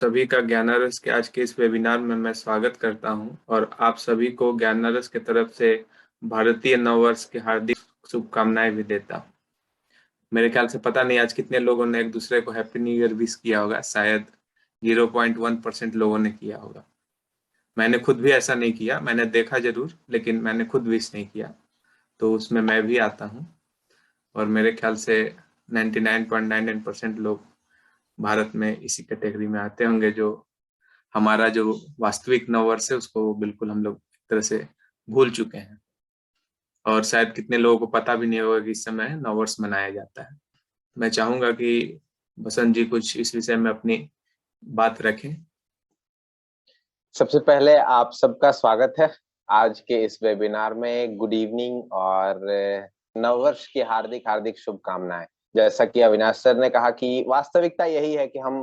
सभी का ज्ञानारस के आज के इस वेबिनार में मैं स्वागत करता हूं और आप सभी को ज्ञानारस की तरफ से भारतीय नववर्ष की हार्दिक शुभकामनाएं भी देता हूं। मेरे ख्याल से पता नहीं आज कितने लोगों ने एक दूसरे को हैप्पी न्यू ईयर विश किया होगा। शायद 0.1% लोगों ने किया होगा। मैंने खुद भी ऐसा नहीं किया, मैंने देखा जरूर, लेकिन मैंने खुद विश नहीं किया। तो उसमें मैं भी आता हूँ और मेरे ख्याल से 99.99% लोग भारत में इसी कैटेगरी में आते होंगे, जो हमारा जो वास्तविक नववर्ष है उसको बिल्कुल हम लोग एक तरह से भूल चुके हैं और शायद कितने लोगों को पता भी नहीं होगा कि इस समय नववर्ष मनाया जाता है। मैं चाहूंगा कि बसंत जी कुछ इस विषय में अपनी बात रखें। सबसे पहले आप सबका स्वागत है आज के इस वेबिनार में। गुड इवनिंग और नववर्ष की हार्दिक हार्दिक शुभकामनाएं। जैसा कि अविनाश सर ने कहा कि वास्तविकता यही है कि हम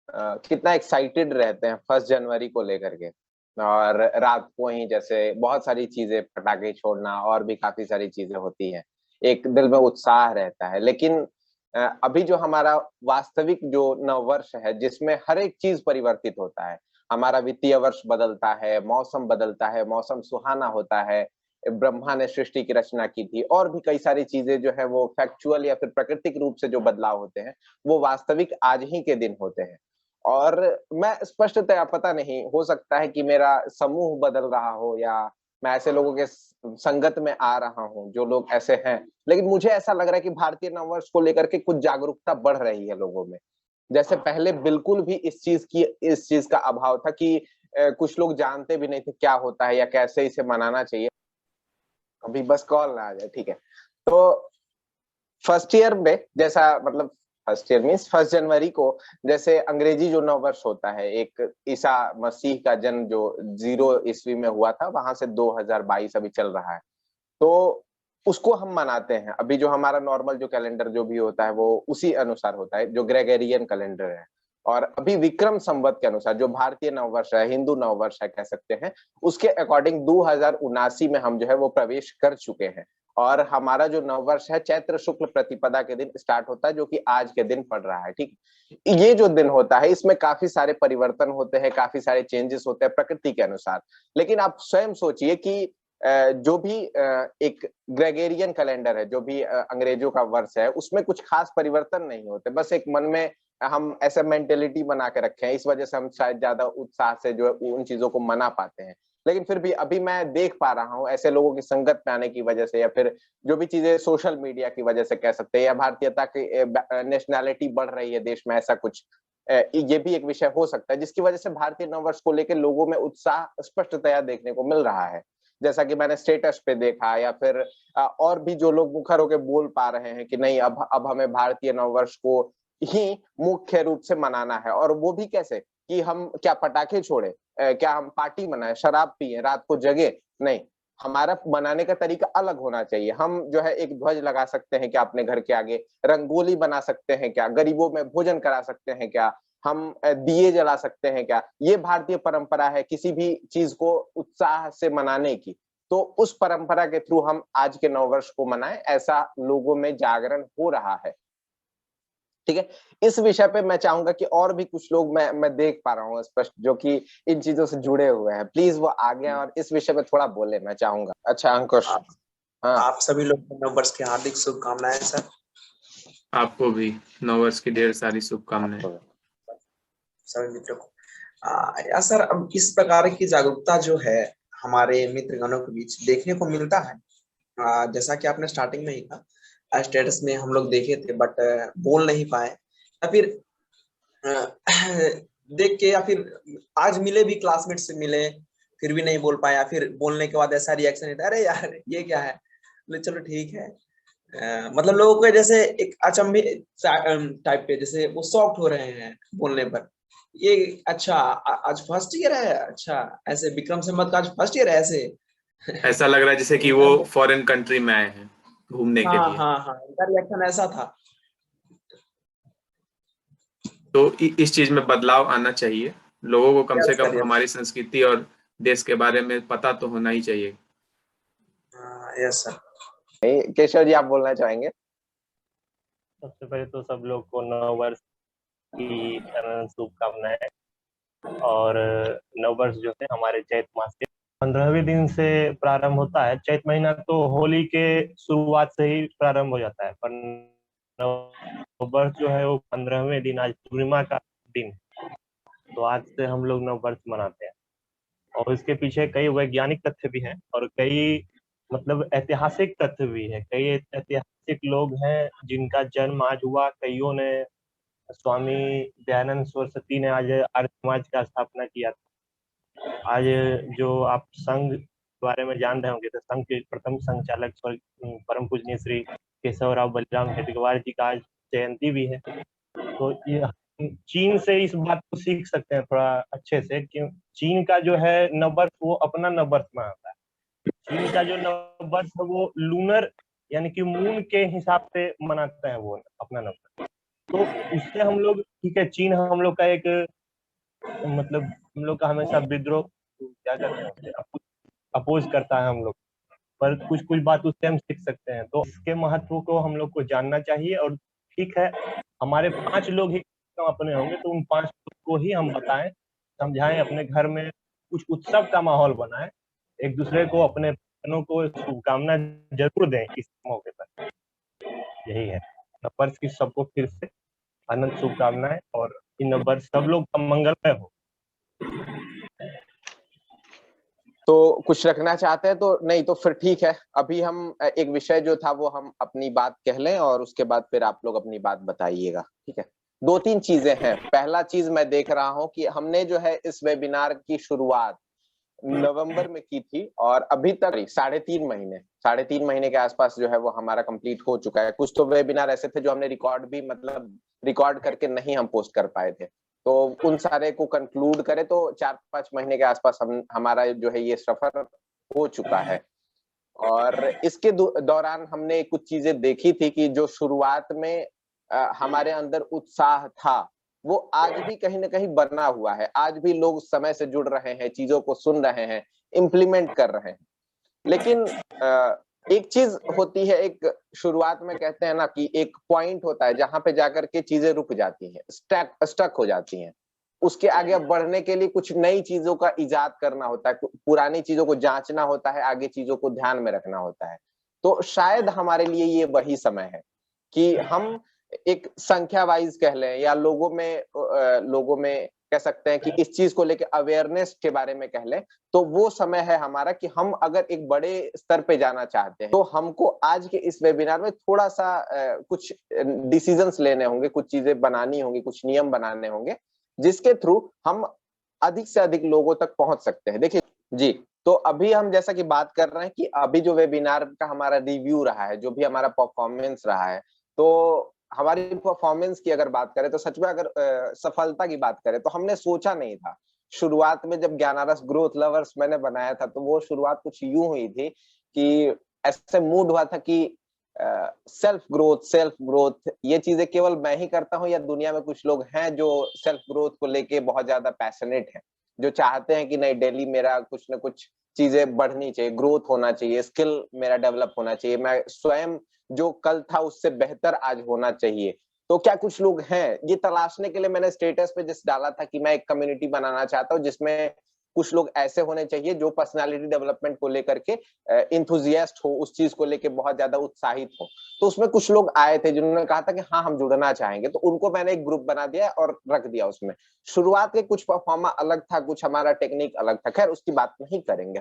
कितना एक्साइटेड रहते हैं 1 जनवरी को लेकर के, और रात को ही जैसे बहुत सारी चीजें, पटाखे छोड़ना और भी काफी सारी चीजें होती हैं, एक दिल में उत्साह रहता है। लेकिन अभी जो हमारा वास्तविक जो नववर्ष है, जिसमें हर एक चीज परिवर्तित होता है, हमारा वित्तीय वर्ष बदलता है, मौसम बदलता है, मौसम सुहाना होता है, ब्रह्मा ने सृष्टि की रचना की थी, और भी कई सारी चीजें जो है वो फैक्चुअल या फिर प्राकृतिक रूप से जो बदलाव होते हैं वो वास्तविक आज ही के दिन होते हैं। और मैं स्पष्टतया, पता नहीं, हो सकता है कि मेरा समूह बदल रहा हो या मैं ऐसे लोगों के संगत में आ रहा हूँ जो लोग ऐसे हैं, लेकिन मुझे ऐसा लग रहा है कि भारतीय नववर्ष को लेकर के कुछ जागरूकता बढ़ रही है लोगों में। जैसे पहले बिल्कुल भी इस चीज का अभाव था कि कुछ लोग जानते भी नहीं थे क्या होता है या कैसे इसे मनाना चाहिए। अभी बस कॉल ना आ जाए, ठीक है। तो फर्स्ट ईयर में, जैसा मतलब फर्स्ट ईयर मीन्स 1 जनवरी को, जैसे अंग्रेजी जो नववर्ष होता है, एक ईसा मसीह का जन्म जो 0 ईस्वी में हुआ था, वहां से 2022 अभी चल रहा है, तो उसको हम मनाते हैं। अभी जो हमारा नॉर्मल जो कैलेंडर जो भी होता है वो उसी अनुसार होता है, जो ग्रेगोरियन कैलेंडर है। और अभी विक्रम संवत के अनुसार जो भारतीय नववर्ष है, हिंदू नववर्ष है कह सकते हैं, उसके अकॉर्डिंग 2079 में हम जो है वो प्रवेश कर चुके हैं। और हमारा जो नववर्ष है चैत्र शुक्ल प्रतिपदा के दिन स्टार्ट होता है, जो कि आज के दिन पड़ रहा है। ठीक, ये जो दिन होता है इसमें काफी सारे परिवर्तन होते हैं, काफी सारे चेंजेस होते हैं प्रकृति के अनुसार। लेकिन आप स्वयं सोचिए कि जो भी एक ग्रेगोरियन कैलेंडर है, जो भी अंग्रेजों का वर्ष है, उसमें कुछ खास परिवर्तन नहीं होते। बस एक मन में हम ऐसा मेंटेलिटी बना के रखे हैं, इस वजह से हम शायद ज्यादा उत्साह से जो है उन चीजों को मना पाते हैं। लेकिन फिर भी अभी मैं देख पा रहा हूँ ऐसे लोगों की संगत में आने की वजह से, या फिर जो भी चीजें सोशल मीडिया की वजह से कह सकते हैं, या भारतीयता की नेशनैलिटी बढ़ रही है देश में, ऐसा कुछ ये भी एक विषय हो सकता है जिसकी वजह से भारतीय नववर्ष को लेकर लोगों में उत्साह स्पष्टतया देखने को मिल रहा है। जैसा कि मैंने स्टेटस पे देखा, या फिर और भी जो लोग मुखर होकर बोल पा रहे हैं कि नहीं, अब हमें भारतीय नववर्ष को ही मुख्य रूप से मनाना है। और वो भी कैसे, कि हम क्या पटाखे छोड़े, क्या हम पार्टी मनाए, शराब पिए, रात को जगे? नहीं, हमारा मनाने का तरीका अलग होना चाहिए। हम जो है एक ध्वज लगा सकते हैं क्या अपने घर के आगे, रंगोली बना सकते हैं क्या, गरीबों में भोजन करा सकते हैं क्या, हम दिए जला सकते हैं क्या? ये भारतीय परंपरा है किसी भी चीज को उत्साह से मनाने की। तो उस परंपरा के थ्रू हम आज के नववर्ष को मनाएं, ऐसा लोगों में जागरण हो रहा है। ठीक है, इस विषय पे मैं चाहूंगा कि और भी कुछ लोग मैं देख पा रहा हूँ स्पष्ट, जो कि इन चीजों से जुड़े हुए हैं, प्लीज वो आगे और इस विषय पे थोड़ा बोले, मैं चाहूंगा। अच्छा अंकुश। हाँ, आप सभी लोग को नववर्ष की हार्दिक शुभकामनाएं सर। आपको भी नववर्ष की ढेर सारी शुभकामनाएं सभी मित्रों को। या सर, अब इस प्रकार की जागरूकता जो है हमारे मित्रगणों के बीच देखने को मिलता है। जैसा कि आपने स्टार्टिंग में ही कहा, स्टेटस में हम लोग देखे थे बट बोल नहीं पाए, या फिर देख के, या फिर आज मिले भी, क्लासमेट से मिले फिर भी नहीं बोल पाए, या फिर बोलने के बाद ऐसा रिएक्शन होता है, अरे यार ये क्या है। चलो ठीक है, मतलब लोगों को जैसे एक अचंभे टाइप पे, जैसे वो सॉफ्ट हो रहे हैं बोलने पर। ये अच्छा, आज फर्स्ट ईयर है, अच्छा ऐसे विक्रम संवत का आज फर्स्ट ईयर है, ऐसा लग रहा है जैसे कि वो फॉरेन कंट्री में आए हैं घूमने के लिए। हाँ, इनका रिएक्शन ऐसा था। तो इस चीज में बदलाव आना चाहिए। लोगों को कम से कम हमारी संस्कृति और देश के बारे में पता तो होना ही चाहिए। Yes sir. केशव जी, आप बोलना चाहेंगे? सबसे पहले तो सब लोग को नववर्ष की शुभकामनाएं। और नववर्ष जो है हमारे चैत मास के 15वें दिन से प्रारंभ होता है। चैत महीना तो होली के शुरुआत से ही प्रारंभ हो जाता है, पर नववर्ष जो है वो 15वें दिन, आज पूर्णिमा का दिन, तो आज से हम लोग नववर्ष मनाते हैं। और इसके पीछे कई वैज्ञानिक तथ्य भी हैं और कई मतलब ऐतिहासिक तथ्य भी है। कई ऐतिहासिक लोग हैं जिनका जन्म आज हुआ। कईयों ने, स्वामी दयानंद सरस्वती ने आज आर्य समाज का स्थापना किया था। आज जो आप संघ के बारे में जान रहे होंगे, तो संघ के प्रथम संचालक परम पूजनीय श्री केशवराव बलिराम हेडगेवार जी का आज जयंती भी है। तो ये चीन से इस बात को सीख सकते हैं थोड़ा अच्छे से कि चीन का जो है नववर्ष वो अपना नववर्ष मनाता है। चीन का जो नववर्ष है वो लूनर यानी कि मून के हिसाब से मनाते हैं वो अपना नववर्ष। तो उससे हम लोग, ठीक है, चीन हम लोग का एक मतलब हम लोग का हमेशा विद्रोह, क्या कहते हैं उसे, अपोज करता है हम लोग, पर कुछ कुछ बात उससे हम सीख सकते हैं। तो इसके महत्व को हम लोग को जानना चाहिए। और ठीक है, हमारे 5 लोग ही अपने होंगे, तो उन 5 लोग को ही हम बताएं, समझाएं, अपने घर में कुछ उत्सव का माहौल बनाएं, एक दूसरे को, अपने बहनों को शुभकामना जरूर दें इस मौके पर। यही है। नववर्ष की सबको फिर से अनंत शुभकामनाएं और इन नववर्ष सब लोग का मंगलमय हो। तो कुछ रखना चाहते हैं तो नहीं, तो फिर ठीक है, अभी हम एक विषय जो था वो हम अपनी बात कह लें और उसके बाद फिर आप लोग अपनी बात बताइएगा, ठीक है। 2-3 चीजें हैं। पहला चीज मैं देख रहा हूं कि हमने जो है इस वेबिनार की शुरुआत नवंबर में की थी और अभी तक 3.5 महीने के आसपास जो है वो हमारा कंप्लीट हो चुका है। कुछ तो वेबिनार ऐसे थे जो हमने रिकॉर्ड भी मतलब रिकॉर्ड करके नहीं हम पोस्ट कर पाए थे, तो उन सारे को कंक्लूड करें तो 4-5 महीने के आसपास हमारा जो है ये सफर हो चुका है। और इसके दौरान हमने कुछ चीजें देखी थी कि जो शुरुआत में हमारे अंदर उत्साह था वो आज भी कहीं ना कहीं बना हुआ है। आज भी लोग समय से जुड़ रहे हैं, चीजों को सुन रहे हैं, इम्प्लीमेंट कर रहे हैं। लेकिन एक चीज होती है, एक शुरुआत में कहते हैं ना कि एक पॉइंट होता है जहां पे जाकर के चीजें रुक जाती हैं, स्टक हो जाती हैं। उसके आगे बढ़ने के लिए कुछ नई चीजों का इजाद करना होता है, पुरानी चीजों को जांचना होता है, आगे चीजों को ध्यान में रखना होता है। तो शायद हमारे लिए ये वही समय है कि हम एक संख्या वाइज कह लें या लोगों में कह सकते हैं कि इस चीज को लेकर अवेयरनेस के बारे में कह लें, तो वो समय है हमारा कि हम अगर एक बड़े स्तर पे जाना चाहते हैं तो हमको आज के इस वेबिनार में थोड़ा सा कुछ डिसीजंस लेने होंगे, कुछ चीजें बनानी होंगी, कुछ नियम बनाने होंगे जिसके थ्रू हम अधिक से अधिक लोगों तक पहुंच सकते हैं। देखिए जी, तो अभी हम जैसा कि बात कर रहे हैं कि अभी जो वेबिनार का हमारा रिव्यू रहा है, जो भी हमारा परफॉर्मेंस रहा है, तो हमारी परफॉर्मेंस की अगर बात करें तो सच में अगर सफलता की बात करें तो हमने सोचा नहीं था। शुरुआत में जब ज्ञानारस ग्रोथ लवर्स मैंने बनाया था तो वो शुरुआत कुछ यूं हुई थी कि ऐसे मूड हुआ था कि सेल्फ ग्रोथ ये चीजें केवल मैं ही करता हूँ या दुनिया में कुछ लोग हैं जो सेल्फ ग्रोथ को लेके बहुत ज्यादा पैशनेट हैं, जो चाहते हैं कि नहीं डेली मेरा कुछ ना कुछ चीजें बढ़नी चाहिए, ग्रोथ होना चाहिए, स्किल मेरा डेवलप होना चाहिए, मैं स्वयं जो कल था उससे बेहतर आज होना चाहिए। तो क्या कुछ लोग हैं, ये तलाशने के लिए मैंने स्टेटस पे जिस डाला था कि मैं एक कम्युनिटी बनाना चाहता हूँ जिसमें कुछ लोग ऐसे होने चाहिए जो पर्सनालिटी डेवलपमेंट को लेकर के इंथुजियास्ट हो, उस चीज को लेके बहुत ज्यादा उत्साहित हो। तो उसमें कुछ लोग आए थे जिन्होंने कहा था कि हाँ हम जुड़ना चाहेंगे, तो उनको मैंने एक ग्रुप बना दिया और रख दिया उसमें। शुरुआत के कुछ परफॉर्मा अलग था, कुछ हमारा टेक्निक अलग था, खैर उसकी बात नहीं करेंगे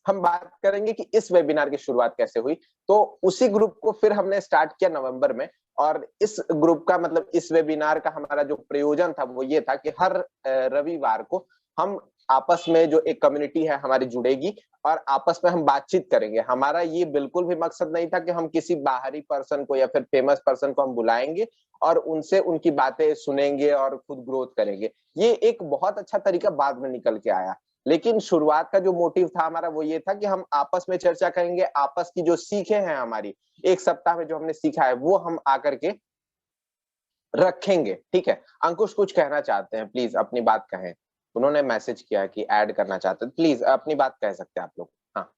हम बात करेंगे कि इस वेबिनार की शुरुआत कैसे हुई। तो उसी ग्रुप को फिर हमने स्टार्ट किया नवंबर में, और इस ग्रुप का मतलब इस वेबिनार का हमारा जो प्रयोजन था वो ये था कि हर रविवार को हम आपस में जो एक कम्युनिटी है हमारी जुड़ेगी और आपस में हम बातचीत करेंगे। हमारा ये बिल्कुल भी मकसद नहीं था कि हम किसी बाहरी पर्सन को या फिर फेमस पर्सन को हम बुलाएंगे और उनसे उनकी बातें सुनेंगे और खुद ग्रोथ करेंगे। ये एक बहुत अच्छा तरीका बाद में निकल के आया, लेकिन शुरुआत का जो मोटिव था हमारा वो ये था कि हम आपस में चर्चा करेंगे, आपस की जो सीखे हैं हमारी एक सप्ताह में जो हमने सीखा है वो हम आकर के रखेंगे, ठीक है। अंकुश कुछ कहना चाहते हैं, प्लीज अपनी बात कहें। उन्होंने मैसेज किया कि ऐड करना चाहते हैं, प्लीज अपनी बात कह सकते हैं आप लोग। हाँ,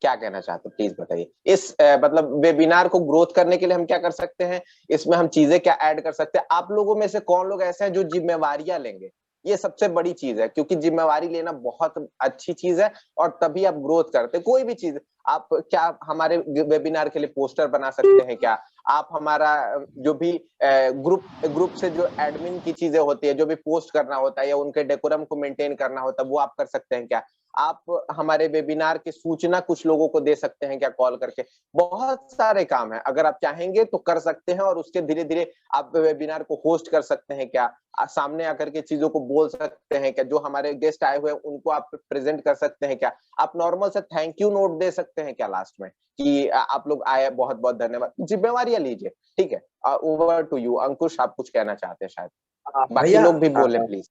क्या कहना चाहते हैं प्लीज बताइए। इस मतलब वेबिनार को ग्रोथ करने के लिए हम क्या कर सकते हैं, इसमें हम चीजें क्या ऐड कर सकते हैं। आप लोगों में से कौन लोग ऐसे हैं जो जिम्मेवारियां लेंगे, ये सबसे बड़ी चीज है, क्योंकि जिम्मेवारी लेना बहुत अच्छी चीज है और तभी आप ग्रोथ करते हैं। कोई भी चीज, आप क्या हमारे वेबिनार के लिए पोस्टर बना सकते हैं क्या? आप हमारा जो भी ग्रुप से जो एडमिन की चीजें होती है, जो भी पोस्ट करना होता है या उनके डेकोरम को मेंटेन करना होता है, वो आप कर सकते हैं क्या? आप हमारे वेबिनार की सूचना कुछ लोगों को दे सकते हैं क्या कॉल करके? बहुत सारे काम है, अगर आप चाहेंगे तो कर सकते हैं। और उसके धीरे धीरे आप वेबिनार को होस्ट कर सकते हैं क्या? सामने आकर के चीजों को बोल सकते हैं क्या? जो हमारे गेस्ट आए हुए हैं उनको आप प्रेजेंट कर सकते हैं क्या? आप नॉर्मल से थैंक यू नोट दे सकते हैं क्या लास्ट में कि आप लोग आए, बहुत बहुत धन्यवाद। जिम्मेवारियां लीजिए, ठीक है। ओवर टू यू अंकुश, आप कुछ कहना चाहते हैं शायद, बाकी भैया लोग भी बोले प्लीज।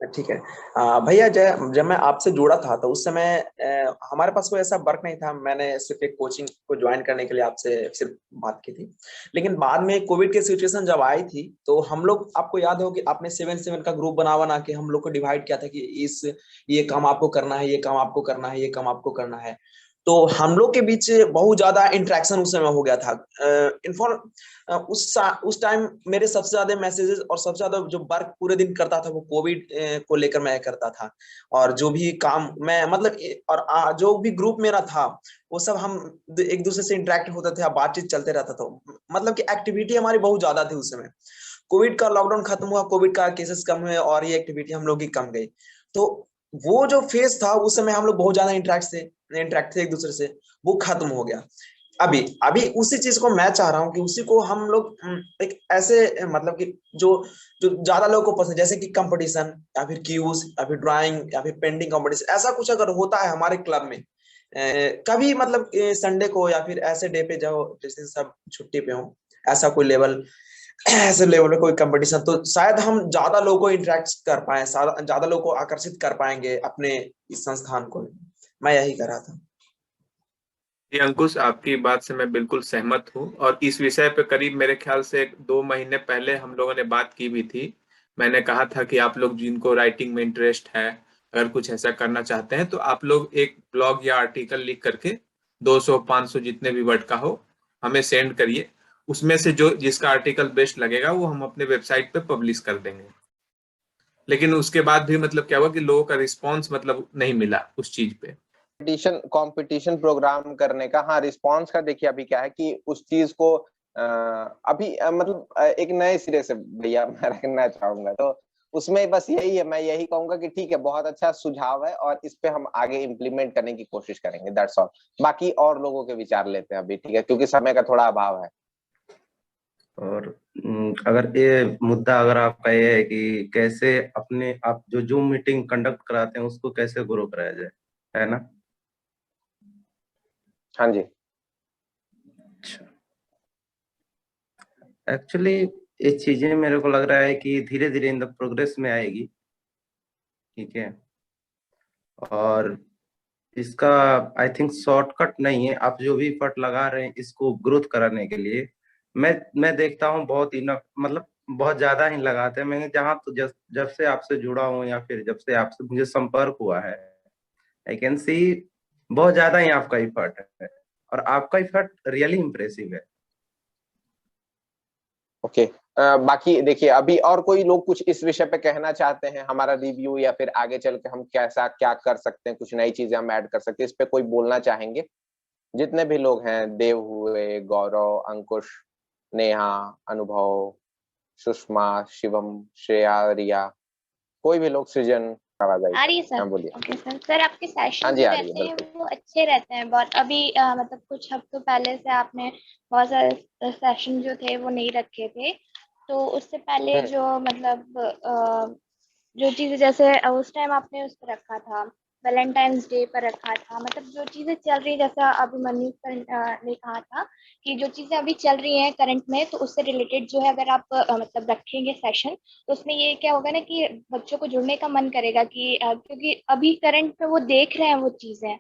ठीक है। भैया जब मैं आपसे जुड़ा था तो उस समय हमारे पास कोई ऐसा वर्क नहीं था, मैंने सिर्फ एक कोचिंग को ज्वाइन करने के लिए आपसे सिर्फ बात की थी। लेकिन बाद में कोविड की सिचुएशन जब आई थी तो हम लोग, आपको याद हो कि आपने 7-7 का ग्रुप बना के हम लोग को डिवाइड किया था कि ये काम आपको करना है, ये काम आपको करना है, ये काम आपको करना है। तो हम लोग के बीच बहुत ज्यादा इंटरेक्शन उस समय हो गया था। उस टाइम मेरे सबसे ज्यादा मैसेजेस और सबसे ज्यादा जो वर्क पूरे दिन करता था वो कोविड को लेकर मैं करता था। और जो भी काम मैं मतलब और जो भी ग्रुप मेरा था वो सब हम एक दूसरे से इंटरेक्ट होते थे, बातचीत चलते रहता था। मतलब कि एक्टिविटी हमारी बहुत ज्यादा थी उस समय। कोविड का लॉकडाउन खत्म हुआ, कोविड का केसेस कम हुए और ये एक्टिविटी हम लोग की कम गई। तो वो जो फेज था उस समय हम लोग बहुत ज्यादा इंटरेक्ट थे एक दूसरे से, वो खत्म हो गया। अभी अभी उसी चीज को मैं चाह रहा हूँ कि उसी को हम लोग एक ऐसे मतलब कि जो जो ज्यादा लोगों को पसंद, जैसे कि कंपटीशन या फिर क्यूज या फिर ड्राइंग या फिर पेंटिंग कंपटीशन, ऐसा कुछ अगर होता है हमारे क्लब में कभी मतलब संडे को या फिर ऐसे डे पे जाओ जैसे सब छुट्टी पे हो, ऐसा कोई लेवल ऐसे लेवल पे कोई कंपटीशन, तो शायद हम ज्यादा लोगों को इंटरेक्ट कर पाए, ज्यादा लोगों को आकर्षित कर पाएंगे अपने इस संस्थान को। मैं यही कर रहा था। जी अंकुश, आपकी बात से मैं बिल्कुल सहमत हूँ और इस विषय पे करीब मेरे ख्याल से 2 महीने पहले हम लोगों ने बात की भी थी। मैंने कहा था कि आप लोग जिनको राइटिंग में इंटरेस्ट है, अगर कुछ ऐसा करना चाहते हैं तो आप लोग एक ब्लॉग या आर्टिकल लिख करके 200-500 जितने भी वर्ड का हो हमें सेंड करिए। उसमें से जो जिसका आर्टिकल बेस्ट लगेगा वो हम अपने वेबसाइट पे पब्लिश कर देंगे। लेकिन उसके बाद भी मतलब क्या हुआ कि लोगों का रिस्पॉन्स मतलब नहीं मिला उस चीज पे। कंपटीशन प्रोग्राम करने का, हाँ, रिस्पांस का देखिए अभी क्या है कि उस चीज को अभी मतलब एक नए सिरे से भैया मैं रखना चाहूंगा। तो उसमें बस यही है, मैं यही कहूंगा कि ठीक है, बहुत अच्छा सुझाव है और इस पे हम आगे इम्प्लीमेंट करने की कोशिश करेंगे, दैट्स ऑल। बाकी और लोगों के विचार लेते हैं अभी, ठीक है, क्योंकि समय का थोड़ा अभाव है। और अगर ये मुद्दा अगर आपका ये है कि कैसे अपने आप जो जूम मीटिंग कंडक्ट कराते हैं उसको कैसे ग्रो कराया जाए, है ना? हाँ जी। अच्छा, एक्चुअली ये चीजें मेरे को लग रहा है कि धीरे धीरे इन द प्रोग्रेस में आएगी, ठीक है। और इसका आई थिंक शॉर्टकट नहीं है। आप जो भी एफर्ट लगा रहे हैं इसको ग्रोथ कराने के लिए, मैं देखता हूँ बहुत इनफ, मतलब बहुत ज्यादा ही लगाते हैं। मैंने जहाँ तो जब से आपसे जुड़ा हूँ या फिर जब से आपसे मुझे संपर्क हुआ है, आई कैन सी बहुत ज्यादा ही आपका इफर्ट है और आपका इफर्ट रियली इम्प्रेसिव है। ओके। बाकी देखिए, अभी और कोई लोग कुछ इस विषय पे कहना चाहते हैं, हमारा रिव्यू या फिर आगे चल के हम कैसा क्या कर सकते हैं, कुछ नई चीजें हम ऐड कर सकते हैं, इस पे कोई बोलना चाहेंगे? जितने भी लोग हैं, देव हुए, गौरव, अंकुश, नेहा, अनुभव, सुषमा, शिवम, श्रेया, रिया, कोई भी लोग, सृजन, आवाज आई? आ रही है सर? हाँ बोलिए। Okay sir. सर आपके हाँ सेशन जी, जो आ रही है रहते हैं बिल्कुल। वो अच्छे रहते हैं बहुत। अभी मतलब कुछ हफ्तों पहले से आपने बहुत सारे सेशन जो थे वो नहीं रखे थे। तो उससे पहले हम्म। जो मतलब जो चीजें जैसे उस टाइम आपने उस पर रखा था, वैलेंटाइंस डे पर रखा था, मतलब जो चीजें चल रही, जैसा अभी मनीष सर ने कहा था कि जो चीजें अभी चल रही हैं करंट में, तो उससे रिलेटेड जो है अगर आप मतलब रखेंगे सेशन, तो उसमें ये क्या होगा ना कि बच्चों को जुड़ने का मन करेगा कि क्योंकि अभी करंट में वो देख रहे हैं वो चीजें,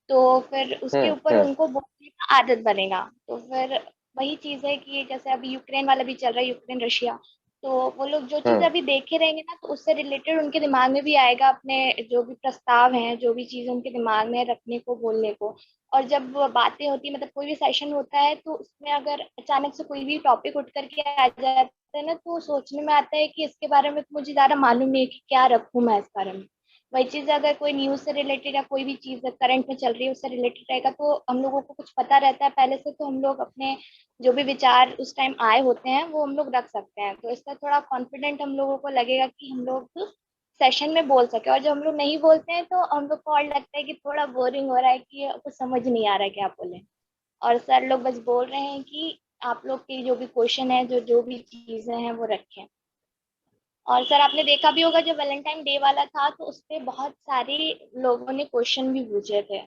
तो फिर उसके ऊपर हम्म। उनको बोलने का आदत बनेगा। तो फिर वही चीज है कि जैसे अभी यूक्रेन वाला भी चल रहा है, यूक्रेन रशिया, तो वो लोग जो चीजें अभी देखे रहेंगे ना, तो उससे रिलेटेड उनके दिमाग में भी आएगा, अपने जो भी प्रस्ताव हैं, जो भी चीजें उनके दिमाग में रखने को, बोलने को। और जब वो बातें होती है, मतलब कोई भी सेशन होता है, तो उसमें अगर अचानक से कोई भी टॉपिक उठ करके आ जाता है ना, तो सोचने में आता है कि इसके बारे में तो मुझे ज्यादा मालूम नहीं है कि क्या रखूं मैं इस बारे में। वही चीज अगर कोई न्यूज से रिलेटेड या कोई भी चीज करंट में चल रही है उससे रिलेटेड रहेगा, तो हम लोगों को कुछ पता रहता है पहले से, तो हम लोग अपने जो भी विचार उस टाइम आए होते हैं वो हम लोग रख सकते हैं। तो इससे थोड़ा कॉन्फिडेंट हम लोगों को लगेगा कि हम लोग सेशन में बोल सके। और जब हम लोग नहीं बोलते हैं तो हम लोग को और लगता है कि थोड़ा बोरिंग हो रहा है, कि कुछ समझ नहीं आ रहा है क्या बोले। और सर लोग बस बोल रहे हैं कि आप लोग की जो भी क्वेश्चन है, जो जो भी चीजें हैं वो रखें। और सर आपने देखा भी होगा, जब वैलेंटाइन डे वाला था तो उस पे बहुत सारे लोगों ने क्वेश्चन भी पूछे थे,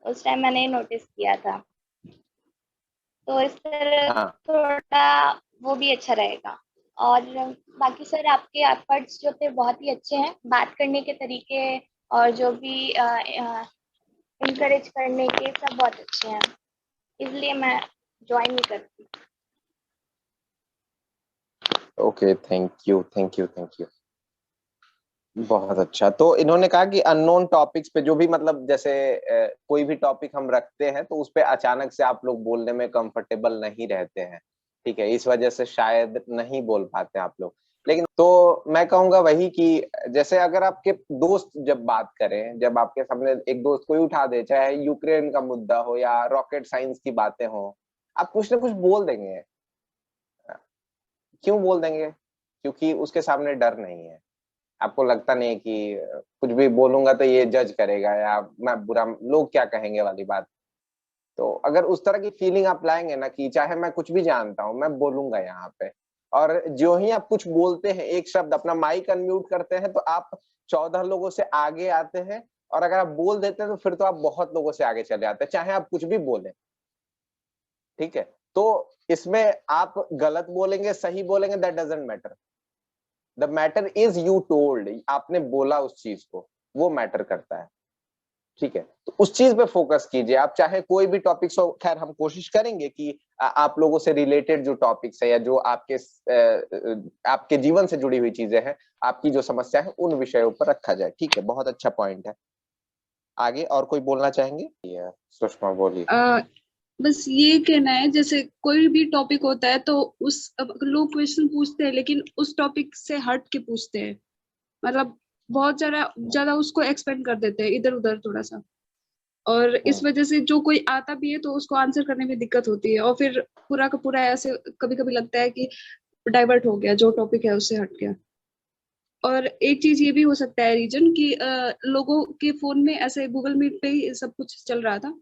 उस टाइम मैंने नोटिस किया था। तो इस तरह हाँ थोड़ा वो भी अच्छा रहेगा। और बाकी सर आपके एफर्ट्स जो थे बहुत ही अच्छे हैं, बात करने के तरीके और जो भी इनकरेज करने के सब बहुत अच्छे हैं, इसलिए मैं ज्वाइन नहीं करती। Okay, thank you thank you thank you. बहुत अच्छा। तो इन्होंने कहा कि अननोन टॉपिक्स पे जो भी मतलब जैसे कोई भी टॉपिक हम रखते हैं तो उस पे अचानक से आप लोग बोलने में कंफर्टेबल नहीं रहते हैं, ठीक है, इस वजह से शायद नहीं बोल पाते आप लोग। लेकिन तो मैं कहूंगा वही कि जैसे अगर आपके दोस्त जब बात करें, जब आपके सामने एक दोस्त कोई उठा दे, चाहे यूक्रेन का मुद्दा हो या रॉकेट साइंस की बातें हो, आप कुछ ना कुछ बोल देंगे। क्यों बोल देंगे? क्योंकि उसके सामने डर नहीं है। आपको लगता नहीं कि कुछ भी बोलूंगा तो ये जज करेगा या मैं बुरा, लोग क्या कहेंगे वाली बात। तो अगर उस तरह की फीलिंग आप लाएंगे ना कि चाहे मैं कुछ भी जानता हूं, मैं बोलूंगा यहाँ पे, और जो ही आप कुछ बोलते हैं, एक शब्द अपना माइक अनम्यूट करते हैं, तो आप 14 लोगों से आगे आते हैं। और अगर आप बोल देते हैं तो फिर तो आप बहुत लोगों से आगे चले आते हैं, चाहे आप कुछ भी बोले, ठीक है। तो इसमें आप गलत बोलेंगे, सही बोलेंगे, that doesn't matter. The matter is you told, आपने बोला उस चीज को, वो मैटर करता है, ठीक है। तो उस चीज पे फोकस कीजिए आप, चाहे कोई भी टॉपिक्स हो। खैर हम कोशिश करेंगे कि आप लोगों से रिलेटेड जो टॉपिक्स है या जो आपके जीवन से जुड़ी हुई चीजें हैं, आपकी जो समस्या है, उन विषयों पर रखा जाए, ठीक है। बहुत अच्छा पॉइंट है। आगे और कोई बोलना चाहेंगे? सुषमा बोलिए। बस ये कहना है, जैसे कोई भी टॉपिक होता है तो अब लोग क्वेश्चन पूछते हैं लेकिन उस टॉपिक से हट के पूछते हैं, मतलब बहुत ज्यादा उसको एक्सपेंड कर देते हैं इधर उधर थोड़ा सा। और इस वजह से जो कोई आता भी है तो उसको आंसर करने में दिक्कत होती है, और फिर पूरा का पूरा ऐसे कभी कभी लगता है कि डाइवर्ट हो गया, जो टॉपिक है उससे हट गया। और एक चीज ये भी हो सकता है रीजन कि लोगों के फोन में ऐसे गूगल मीट पे ही सब कुछ चल रहा था,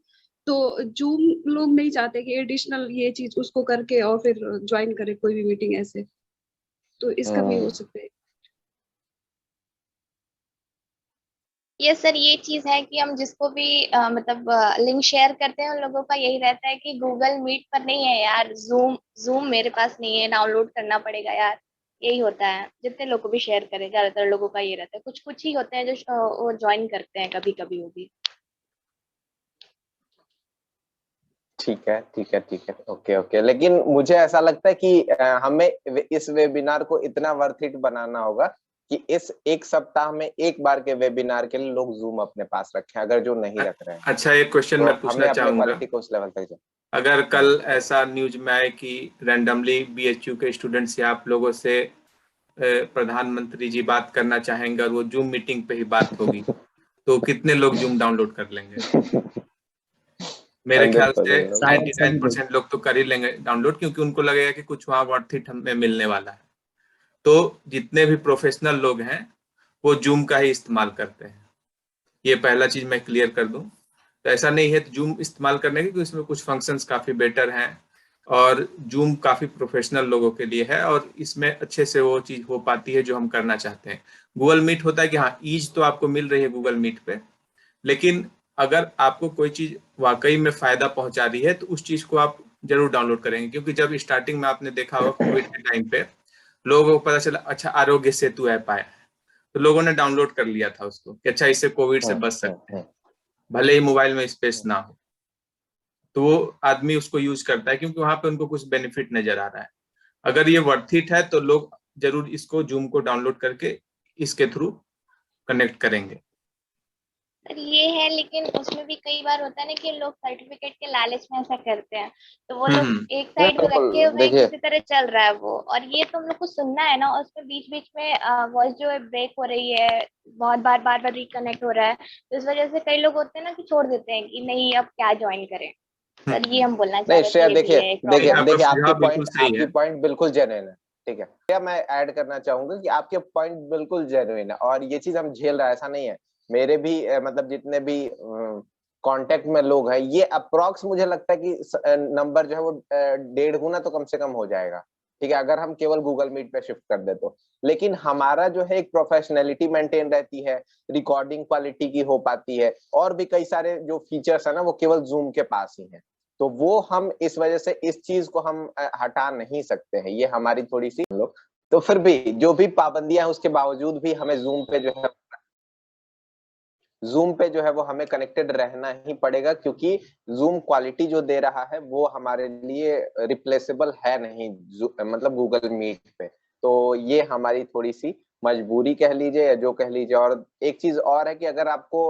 तो जूम लोग नहीं चाहते कि एडिशनल ये चीज उसको करके और फिर ज्वाइन करे कोई भी मीटिंग ऐसे, तो इसका भी हो सकता है। ये सर ये चीज है कि हम जिसको भी मतलब लिंक शेयर करते हैं, उन लोगों का यही रहता है कि गूगल मीट पर नहीं है यार, जूम जूम मेरे पास नहीं है, डाउनलोड करना पड़ेगा यार। यही होता है, जितने लोग को भी शेयर करें, ज्यादातर लोगों का ये रहता है। कुछ कुछ ही होते हैं जो वो ज्वाइन करते हैं कभी कभी, वो भी। ठीक है ठीक है ठीक है, ओके ओके। लेकिन मुझे ऐसा लगता है कि हमें इस वेबिनार को इतना वर्थ इट बनाना होगा कि इस एक सप्ताह में एक बार के वेबिनार के लिए लोग जूम अपने पास रखें, अगर जो नहीं रख रहे हैं। अच्छा, एक क्वेश्चन तो मैं पूछना हमें अपने चाहूंगा। क्वालिटी को उस लेवल तक जाए। अगर कल ऐसा न्यूज में आए कि रैंडमली बीएचयू के स्टूडेंट्स या आप लोगों से प्रधानमंत्री जी बात करना चाहेंगे और वो जूम मीटिंग पे ही बात होगी, तो कितने लोग जूम डाउनलोड कर लेंगे? मेरे ख्याल से 99% लोग तो कर ही लेंगे डाउनलोड, क्योंकि उनको लगेगा कि कुछ वहां वर्थ इट हमें मिलने वाला है। तो जितने भी प्रोफेशनल लोग हैं वो जूम का ही इस्तेमाल करते हैं। ये पहला चीज मैं क्लियर कर दूं। तो ऐसा नहीं है जूम इस्तेमाल करने के, क्योंकि इसमें कुछ फंक्शंस काफी बेटर हैं और जूम काफी प्रोफेशनल लोगों के लिए है, और इसमें अच्छे से वो चीज हो पाती है जो हम करना चाहते हैं। गूगल मीट होता है कि हाँ, ईज तो आपको मिल रही है गूगल मीट पे, लेकिन अगर आपको कोई चीज वाकई में फायदा पहुंचा रही है तो उस चीज को आप जरूर डाउनलोड करेंगे। क्योंकि जब स्टार्टिंग में आपने देखा होगा कोविड के टाइम पे लोगों को पता चला अच्छा आरोग्य सेतु ऐप आया है, तो लोगों ने डाउनलोड कर लिया था उसको कि अच्छा इससे कोविड से बच सकते हैं, भले ही मोबाइल में स्पेस ना हो। तो वो आदमी उसको यूज करता है क्योंकि वहां पे उनको कुछ बेनिफिट नजर आ रहा है। अगर ये वर्थ इट है तो लोग जरूर इसको जूम को डाउनलोड करके इसके थ्रू कनेक्ट करेंगे। सर ये है, लेकिन उसमें भी कई बार होता है ना कि लोग सर्टिफिकेट के लालच में ऐसा करते हैं, तो वो लोग एक साइड में बिल्कुल, रखे हुए देखिए किसी तरह चल रहा है वो, और ये तुम लोग को सुनना है ना, उसमें बीच बीच में वॉइस जो है ब्रेक हो रही है, बहुत बार रिकनेक्ट हो रहा है, तो इस वजह से कई लोग होते हैं ना कि छोड़ देते हैं कि नहीं अब क्या ज्वाइन करें। सर ये हम बोलना चाह नहीं रहे श्रेया, थे, देखिए ये देखिए प्रॉब्लम। आपका देखिए सुझाव बिल्कुल सही आपकी है। पॉइंट बिल्कुल जेन्युइन है, ठीक है। क्या मैं ऐड करना चाहूंगा कि आपके पॉइंट बिल्कुल जेन्युइन है और ये चीज हम झेल रहा है, ऐसा नहीं है। मेरे भी मतलब जितने भी कांटेक्ट में लोग हैं, ये अप्रोक्स मुझे लगता है कि नंबर जो है वो 1.5 गुना तो कम से कम हो जाएगा, ठीक है, अगर हम केवल गूगल मीट पे शिफ्ट कर दे तो। लेकिन हमारा जो है एक प्रोफेशनलिटी मेंटेन रहती है, रिकॉर्डिंग क्वालिटी की हो पाती है, और भी कई सारे जो फीचर्स है ना वो केवल जूम के पास ही है। तो वो हम इस वजह से इस चीज को हम हटा नहीं सकते हैं, ये हमारी थोड़ी सी लोग। तो फिर भी जो भी पाबंदियां हैं उसके बावजूद भी हमें जूम पे जो है वो हमें कनेक्टेड रहना ही पड़ेगा, क्योंकि जूम क्वालिटी जो दे रहा है वो हमारे लिए रिप्लेसेबल है नहीं, मतलब गूगल मीट पे। तो ये हमारी थोड़ी सी मजबूरी कह लीजिए या जो कह लीजिए। और एक चीज और है कि अगर आपको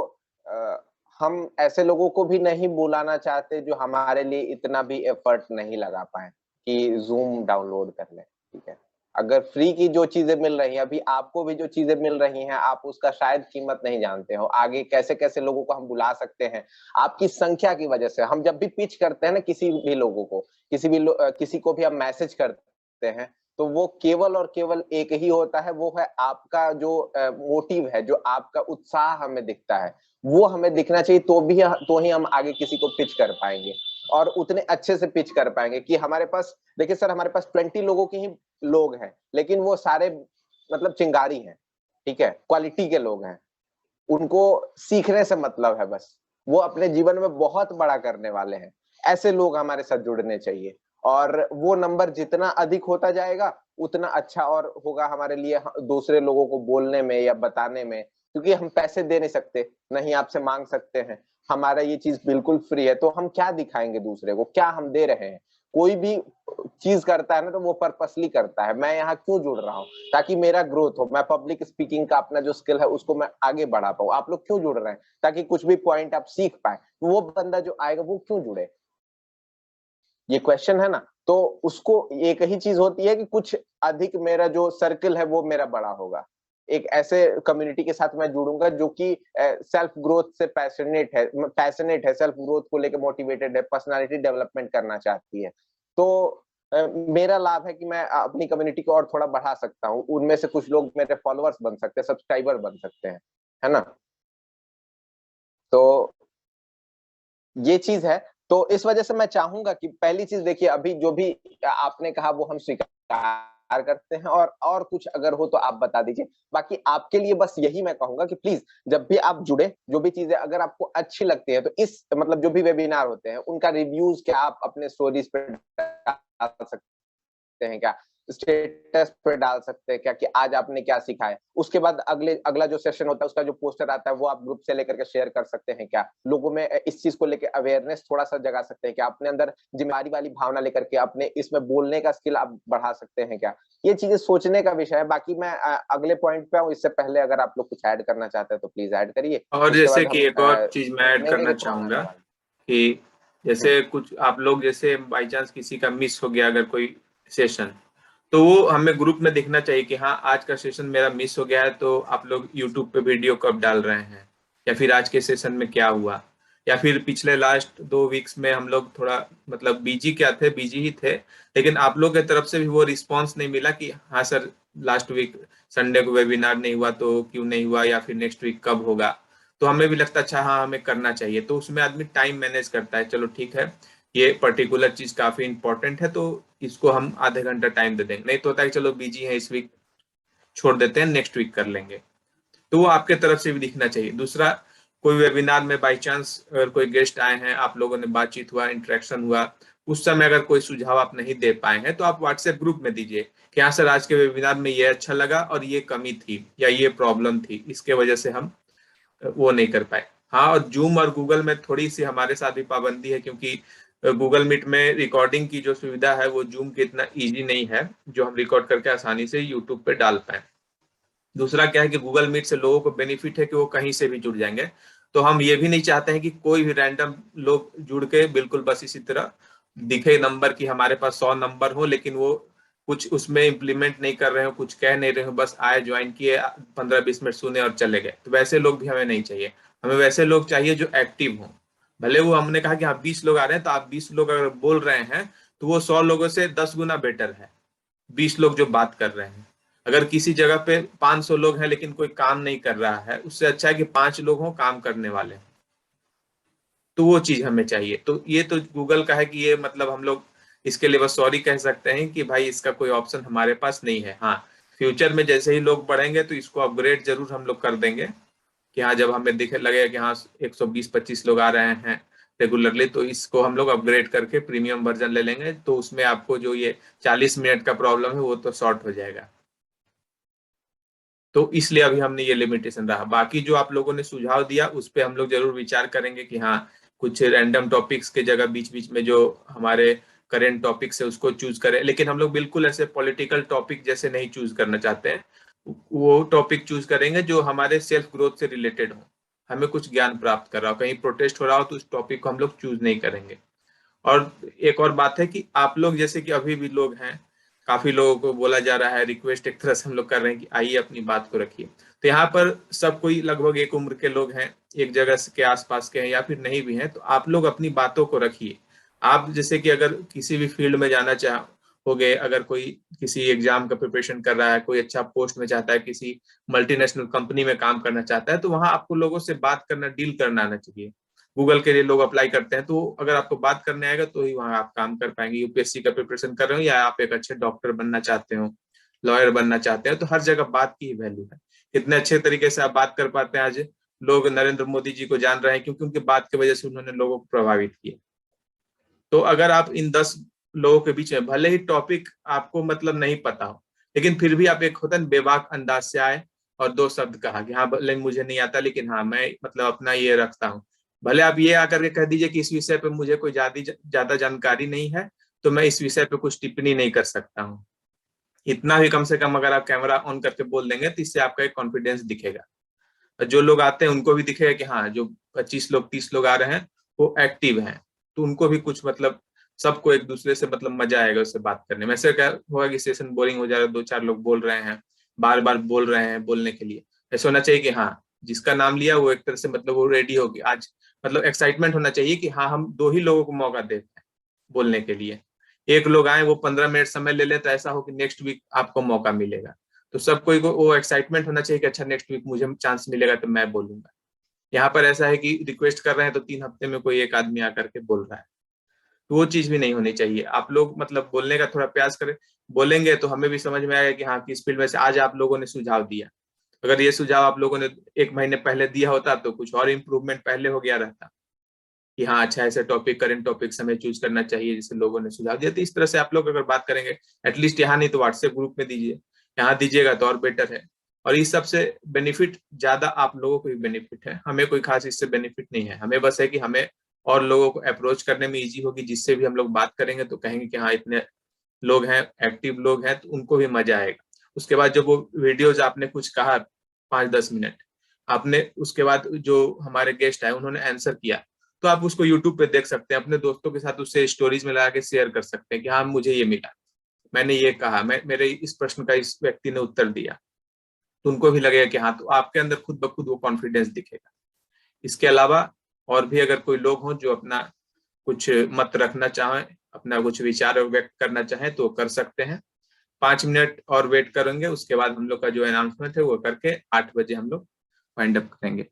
हम ऐसे लोगों को भी नहीं बुलाना चाहते जो हमारे लिए इतना भी एफर्ट नहीं लगा पाए कि जूम डाउनलोड कर लें, ठीक है। अगर फ्री की जो चीजें मिल रही हैं, अभी आपको भी जो चीजें मिल रही हैं, आप उसका शायद कीमत नहीं जानते हो। आगे कैसे कैसे लोगों को हम बुला सकते हैं आपकी संख्या की वजह से। हम जब भी पिच करते हैं ना किसी भी लोगों को, किसी को भी हम मैसेज करते हैं, तो वो केवल और केवल एक ही होता है, वो है आपका जो मोटिव है, जो आपका उत्साह हमें दिखता है, वो हमें दिखना चाहिए, तो ही हम आगे किसी को पिच कर पाएंगे और उतने अच्छे से पिच कर पाएंगे कि हमारे पास, देखिए सर, हमारे पास 20 लोगों के ही लोग हैं, लेकिन वो सारे मतलब चिंगारी हैं, ठीक है, क्वालिटी के लोग हैं, उनको सीखने से मतलब है बस, वो अपने जीवन में बहुत बड़ा करने वाले हैं। ऐसे लोग हमारे साथ जुड़ने चाहिए, और वो नंबर जितना अधिक होता जाएगा उतना अच्छा और होगा हमारे लिए, दूसरे लोगों को बोलने में या बताने में। क्योंकि हम पैसे दे नहीं सकते, नहीं आपसे मांग सकते हैं, हमारा ये चीज बिल्कुल फ्री है, तो हम क्या दिखाएंगे दूसरे को, क्या हम दे रहे हैं। कोई भी चीज करता है ना तो वो पर्पसली करता है, मैं यहाँ क्यों जुड़ रहा हूँ, ताकि मेरा ग्रोथ हो, मैं पब्लिक स्पीकिंग का अपना जो स्किल है उसको मैं आगे बढ़ा पाऊँ। आप लोग क्यों जुड़ रहे हैं, ताकि कुछ भी पॉइंट आप सीख पाए। वो बंदा जो आएगा वो क्यों जुड़े, ये क्वेश्चन है ना। तो उसको एक ही चीज होती है कि कुछ अधिक मेरा जो सर्कल है वो मेरा बड़ा होगा, एक ऐसे कम्युनिटी के साथ मैं जुड़ूंगा जो कि सेल्फ ग्रोथ से पैशनेट है, सेल्फ ग्रोथ को लेकर मोटिवेटेड है, पर्सनालिटी डेवलपमेंट करना चाहती है। तो मेरा लाभ है कि मैं अपनी कम्युनिटी को और थोड़ा बढ़ा सकता हूँ, उनमें से कुछ लोग मेरे फॉलोअर्स बन सकते हैं, सब्सक्राइबर बन सकते हैं, है ना। तो ये चीज है। तो इस वजह से मैं चाहूंगा कि पहली चीज देखिए, अभी जो भी आपने कहा वो हम स्वीकार करते हैं, और कुछ अगर हो तो आप बता दीजिए। बाकी आपके लिए बस यही मैं कहूंगा कि प्लीज जब भी आप जुड़े, जो भी चीजें अगर आपको अच्छी लगती है, तो इस मतलब जो भी वेबिनार होते हैं उनका रिव्यूज क्या आप अपने स्टोरीज पे डाल सकते हैं, क्या स्टेटस पे डाल सकते हैं क्या कि आज आपने क्या सीखा है। उसके बाद अगला जो सेशन होता है उसका जो पोस्टर आता है वो आप ग्रुप से लेकर के शेयर कर सकते हैं क्या, लोगों में इस चीज को लेकर अवेयरनेस थोड़ा सा जगा सकते हैं क्या, अपने अंदर जिम्मेदारी वाली भावना लेकर के अपने इसमें बोलने का स्किल आप बढ़ा सकते हैं क्या। ये चीजें सोचने का विषय है। बाकी मैं अगले पॉइंट पे आऊँ, इससे पहले अगर आप लोग कुछ ऐड करना चाहते हैं तो प्लीज ऐड करिए। और जैसे कि एक और चीज मैं ऐड करना नहीं, चाहूंगा कि जैसे कुछ आप लोग, जैसे बाई चांस किसी का मिस हो गया अगर कोई सेशन, तो वो हमें ग्रुप में देखना चाहिए कि हाँ आज का सेशन मेरा मिस हो गया है, तो आप लोग यूट्यूब पे वीडियो कब डाल रहे हैं, या फिर आज के सेशन में क्या हुआ, या फिर पिछले लास्ट 2 वीक्स में हम लोग थोड़ा मतलब बिजी ही थे, लेकिन आप लोग की तरफ से भी वो रिस्पांस नहीं मिला कि हाँ सर लास्ट वीक संडे को वेबिनार नहीं हुआ तो क्यों नहीं हुआ, या फिर नेक्स्ट वीक कब होगा। तो हमें भी लगता अच्छा हाँ हमें करना चाहिए, तो उसमें आदमी टाइम मैनेज करता है, चलो ठीक है ये पर्टिकुलर चीज काफी इंपॉर्टेंट है तो इसको हम आधे घंटा टाइम दे देंगे, नहीं तो होता है कि चलो बिजी है इस वीक छोड़ देते हैं नेक्स्ट वीक कर लेंगे। तो वो आपके तरफ से भी दिखना चाहिए। दूसरा, कोई वेबिनार में बाई चांस अगर कोई गेस्ट आए हैं, आप लोगों ने बातचीत हुआ, इंटरेक्शन हुआ, उस समय अगर कोई सुझाव आप नहीं दे पाए हैं तो आप व्हाट्सएप ग्रुप में दीजिए कि हाँ सर आज के वेबिनार में ये अच्छा लगा और ये कमी थी या ये प्रॉब्लम थी, इसके वजह से हम वो नहीं कर पाए। हाँ, और जूम और गूगल में थोड़ी सी हमारे साथ भी पाबंदी है, क्योंकि गूगल मीट में रिकॉर्डिंग की जो सुविधा है वो जूम की इतना इजी नहीं है जो हम रिकॉर्ड करके आसानी से यूट्यूब पे डाल पाए। दूसरा क्या है कि गूगल मीट से लोगों को बेनिफिट है कि वो कहीं से भी जुड़ जाएंगे, तो हम ये भी नहीं चाहते हैं कि कोई भी रैंडम लोग जुड़ के बिल्कुल बस इसी तरह दिखे नंबर की हमारे पास 100 नंबर हो, लेकिन वो कुछ उसमें इम्प्लीमेंट नहीं कर रहे हो, कुछ कह नहीं रहे हो, बस आए ज्वाइन किए 15-20 मिनट सुने और चले गए। तो वैसे लोग भी हमें नहीं चाहिए। हमें वैसे लोग चाहिए जो एक्टिव हों। भले वो हमने कहा कि आप 20 लोग आ रहे हैं, तो आप 20 लोग अगर बोल रहे हैं तो वो 100 लोगों से 10 गुना बेटर है 20 लोग जो बात कर रहे हैं। अगर किसी जगह पे 500 लोग हैं लेकिन कोई काम नहीं कर रहा है, उससे अच्छा है कि 5 लोग हों काम करने वाले। तो वो चीज हमें चाहिए। तो ये तो गूगल का है कि ये मतलब हम लोग इसके लिए बस सॉरी कह सकते हैं कि भाई इसका कोई ऑप्शन हमारे पास नहीं है। हाँ, फ्यूचर में जैसे ही लोग बढ़ेंगे तो इसको अपग्रेड जरूर हम लोग कर देंगे कि हाँ, जब हमें दिखे लगेगा कि हाँ 120-25 लोग आ रहे हैं रेगुलरली, तो इसको हम लोग अपग्रेड करके प्रीमियम वर्जन ले लेंगे, तो उसमें आपको जो ये 40 मिनट का प्रॉब्लम है वो तो सॉर्ट हो जाएगा। तो इसलिए अभी हमने ये लिमिटेशन रहा। बाकी जो आप लोगों ने सुझाव दिया उस पर हम लोग जरूर विचार करेंगे कि हाँ, कुछ रैंडम टॉपिक्स के जगह बीच बीच में जो हमारे करेंट टॉपिक्स है उसको चूज करें, लेकिन हम लोग बिल्कुल ऐसे पॉलिटिकल टॉपिक जैसे नहीं चूज करना चाहते हैं। वो टॉपिक चूज करेंगे जो हमारे सेल्फ ग्रोथ से रिलेटेड हो, हमें कुछ ज्ञान प्राप्त कर रहा हो, कहीं प्रोटेस्ट हो रहा हो तो उस टॉपिक को हम लोग चूज नहीं करेंगे। और एक और बात है कि आप लोग जैसे कि अभी भी लोग हैं, काफी लोगों को बोला जा रहा है, रिक्वेस्ट एक तरह से हम लोग कर रहे हैं कि आइए अपनी बात को रखिए। तो यहाँ पर सब कोई लगभग एक उम्र के लोग हैं, एक जगह के आसपास के हैं या फिर नहीं भी हैं, तो आप लोग अपनी बातों को रखिए। आप जैसे कि अगर किसी भी फील्ड में जाना चाहोगे, अगर कोई किसी एग्जाम का प्रिपरेशन कर रहा है, कोई अच्छा पोस्ट में चाहता है, किसी मल्टीनेशनल कंपनी में काम करना चाहता है, तो वहां आपको लोगों से बात करना, डील करना आना चाहिए। गूगल के लिए लोग अप्लाई करते हैं, तो अगर आपको बात करने आएगा तो ही वहां आप काम कर पाएंगे। यूपीएससी का प्रिपरेशन कर रहे हो या आप एक अच्छे डॉक्टर बनना चाहते हो, लॉयर बनना चाहते हो, तो हर जगह बात की ही वैल्यू है। कितने अच्छे तरीके से आप बात कर पाते हैं। आज लोग नरेंद्र मोदी जी को जान रहे हैं क्योंकि उनकी बात की वजह से उन्होंने लोगों को प्रभावित किया। तो अगर आप इन 10 लोगों के बीच में, भले ही टॉपिक आपको मतलब नहीं पता हो, लेकिन फिर भी आप एक होता है बेबाक अंदाज से आए और 2 शब्द कहा कि हाँ भले मुझे नहीं आता लेकिन हाँ मैं मतलब अपना ये रखता हूँ। भले आप ये आकर के कह दीजिए कि इस विषय पे मुझे कोई ज्यादा जानकारी नहीं है, तो मैं इस विषय पे कुछ टिप्पणी नहीं कर सकता हूँ। इतना भी कम से कम अगर आप कैमरा ऑन करके बोल देंगे तो इससे आपका एक कॉन्फिडेंस दिखेगा। और जो लोग आते हैं उनको भी दिखेगा कि हाँ, जो 25 लोग 30 लोग आ रहे हैं वो एक्टिव हैं, तो उनको भी कुछ मतलब सबको एक दूसरे से मतलब मजा आएगा उससे बात करने में। ऐसे क्या होगा कि सेशन बोरिंग हो जा रहा है, 2-4 लोग बोल रहे हैं, बार बार बोल रहे हैं बोलने के लिए। ऐसा होना चाहिए कि हाँ, जिसका नाम लिया वो एक तरह से मतलब वो रेडी होगी आज, मतलब एक्साइटमेंट होना चाहिए कि हाँ हम 2 ही लोगों को मौका देते हैं बोलने के लिए। एक लोग आए वो 15 मिनट समय ले ले तो ऐसा हो कि नेक्स्ट वीक आपको मौका मिलेगा। तो सब कोई को वो एक्साइटमेंट होना चाहिए कि अच्छा नेक्स्ट वीक मुझे चांस मिलेगा तो मैं बोलूंगा। यहाँ पर ऐसा है कि रिक्वेस्ट कर रहे हैं तो 3 हफ्ते में कोई एक आदमी आकर के बोल रहा है, तो वो चीज भी नहीं होनी चाहिए। आप लोग मतलब बोलने का थोड़ा प्रयास करें। बोलेंगे तो हमें भी समझ में आएगा कि हाँ किस फील्ड में से आज आप लोगों ने सुझाव दिया। अगर ये सुझाव आप लोगों ने 1 महीने पहले दिया होता तो कुछ और इम्प्रूवमेंट पहले हो गया रहता कि हाँ अच्छा ऐसे टॉपिक, करेंट टॉपिक्स हमें चूज करना चाहिए जैसे लोगों ने सुझाव दिया। तो इस तरह से आप लोग अगर बात करेंगे, एटलीस्ट यहाँ नहीं तो व्हाट्सएप ग्रुप में दीजिए, यहाँ दीजिएगा तो और बेटर है। और इस सबसे बेनिफिट ज्यादा आप लोगों को ही बेनिफिट है, हमें कोई खास इससे बेनिफिट नहीं है। हमें बस है कि हमें और लोगों को अप्रोच करने में इजी होगी, जिससे भी हम लोग बात करेंगे तो कहेंगे कि हाँ इतने लोग हैं, एक्टिव लोग हैं, तो उनको भी मजा आएगा। उसके बाद जब वो वीडियोज आपने कुछ कहा 5-10 मिनट आपने, उसके बाद जो हमारे गेस्ट आए उन्होंने आंसर किया, तो आप उसको यूट्यूब पे देख सकते हैं, अपने दोस्तों के साथ उससे स्टोरीज में लगा के शेयर कर सकते हैं कि हाँ मुझे ये मिला, मैंने ये कहा, मैं मेरे इस प्रश्न का इस व्यक्ति ने उत्तर दिया, तो उनको भी लगेगा कि हाँ, तो आपके अंदर खुद ब खुद वो कॉन्फिडेंस दिखेगा। इसके अलावा और भी अगर कोई लोग हों जो अपना कुछ मत रखना चाहें, अपना कुछ विचार व्यक्त करना चाहें तो कर सकते हैं। 5 मिनट और वेट करेंगे, उसके बाद हम लोग का जो अनाउंसमेंट है वो करके 8 बजे हम लोग वाइंड अप करेंगे।